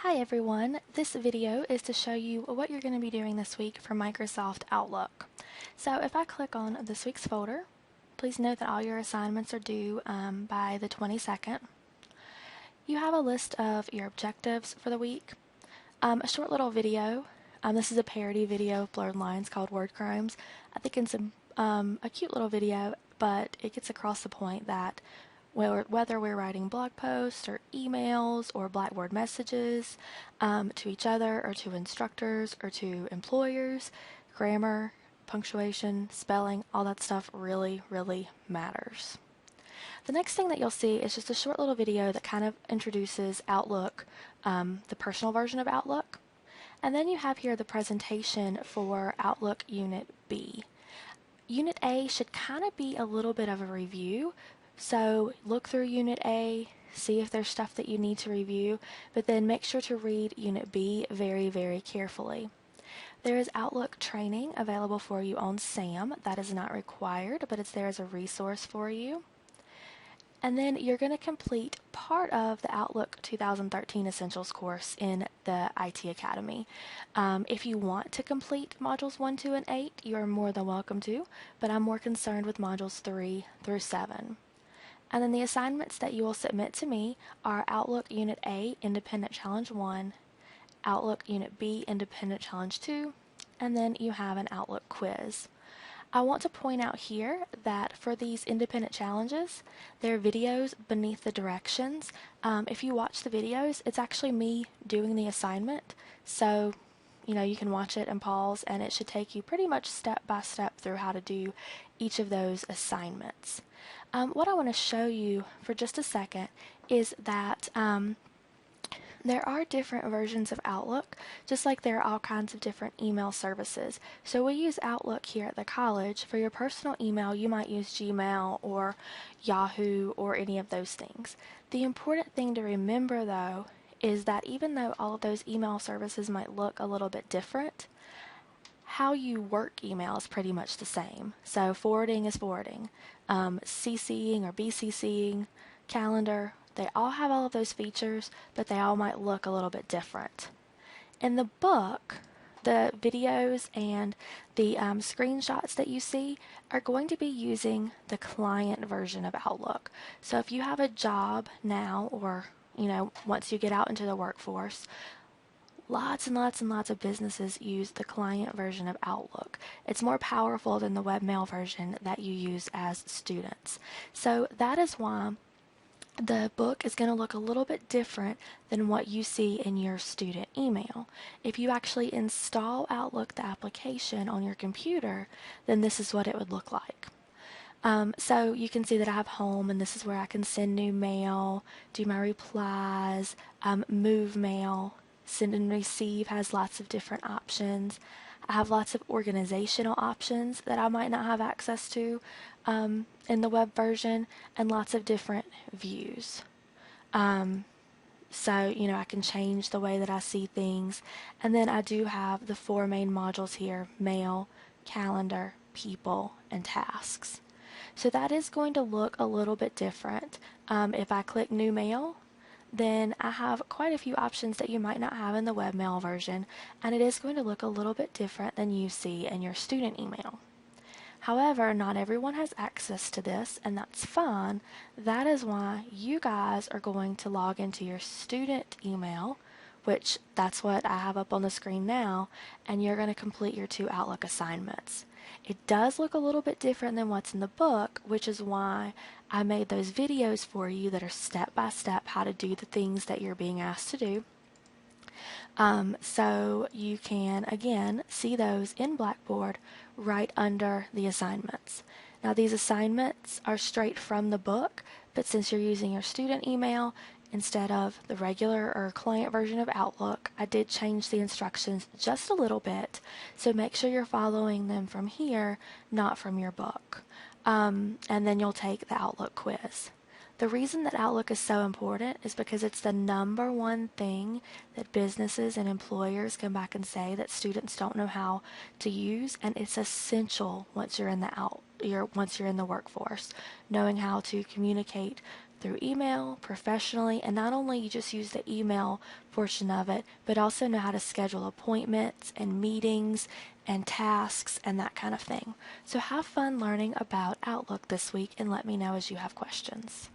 Hi everyone, this video is to show you what you're going to be doing this week for Microsoft Outlook. So if I click on this week's folder, please note that all your assignments are due by the 22nd. You have a list of your objectives for the week, a short little video. This is a parody video of Blurred Lines called Word Crimes. I think it's a cute little video, but it gets across the point that whether we're writing blog posts or emails or Blackboard messages to each other or to instructors or to employers, grammar, punctuation, spelling, all that stuff really, really matters. The next thing that you'll see is just a short little video that kind of introduces Outlook, the personal version of Outlook. And then you have here the presentation for Outlook Unit B. Unit A should kind of be a little bit of a review. So look through Unit A, see if there's stuff that you need to review, but then make sure to read Unit B very, very carefully. There is Outlook training available for you on SAM. That is not required, but it's there as a resource for you. And then you're going to complete part of the Outlook 2013 Essentials course in the IT Academy. If you want to complete modules 1, 2, and 8, you are more than welcome to, but I'm more concerned with modules 3 through 7. And then the assignments that you will submit to me are Outlook Unit A, Independent Challenge 1, Outlook Unit B, Independent Challenge 2, and then you have an Outlook quiz. I want to point out here that for these independent challenges, there are videos beneath the directions. If you watch the videos, it's actually me doing the assignment. So, you can watch it and pause, and it should take you pretty much step by step through how to do each of those assignments. What I want to show you for just a second is that there are different versions of Outlook, just like there are all kinds of different email services. So we use Outlook here at the college. For your personal email, you might use Gmail or Yahoo or any of those things. The important thing to remember, though, is that even though all of those email services might look a little bit different, how you work email is pretty much the same. So forwarding is forwarding, CCing or BCCing, calendar, they all have all of those features, but they all might look a little bit different. In the book, the videos and the screenshots that you see are going to be using the client version of Outlook. So if you have a job now, or once you get out into the workforce, lots and lots and lots of businesses use the client version of Outlook. It's more powerful than the webmail version that you use as students. So that is why the book is going to look a little bit different than what you see in your student email. If you actually install Outlook, the application, on your computer, then this is what it would look like. So you can see that I have home, and this is where I can send new mail, do my replies, move mail, send and receive has lots of different options. I have lots of organizational options that I might not have access to in the web version, and lots of different views. So, I can change the way that I see things. And then I do have the 4 main modules here: mail, calendar, people, and tasks. So that is going to look a little bit different. If I click new mail, then I have quite a few options that you might not have in the webmail version, and it is going to look a little bit different than you see in your student email. However, not everyone has access to this, and that's fine. That is why you guys are going to log into your student email, which that's what I have up on the screen now, and you're going to complete your 2 Outlook assignments. It does look a little bit different than what's in the book, which is why I made those videos for you that are step by step how to do the things that you're being asked to do. So you can, again, see those in Blackboard right under the assignments. Now these assignments are straight from the book, but since you're using your student email instead of the regular or client version of Outlook, I did change the instructions just a little bit, so make sure you're following them from here, not from your book. And then you'll take the Outlook quiz. The reason that Outlook is so important is because it's the #1 thing that businesses and employers come back and say that students don't know how to use, and it's essential once you're in the workforce, knowing how to communicate through email professionally, and not only you just use the email portion of it, but also know how to schedule appointments and meetings and tasks and that kind of thing. So have fun learning about Outlook this week and let me know as you have questions.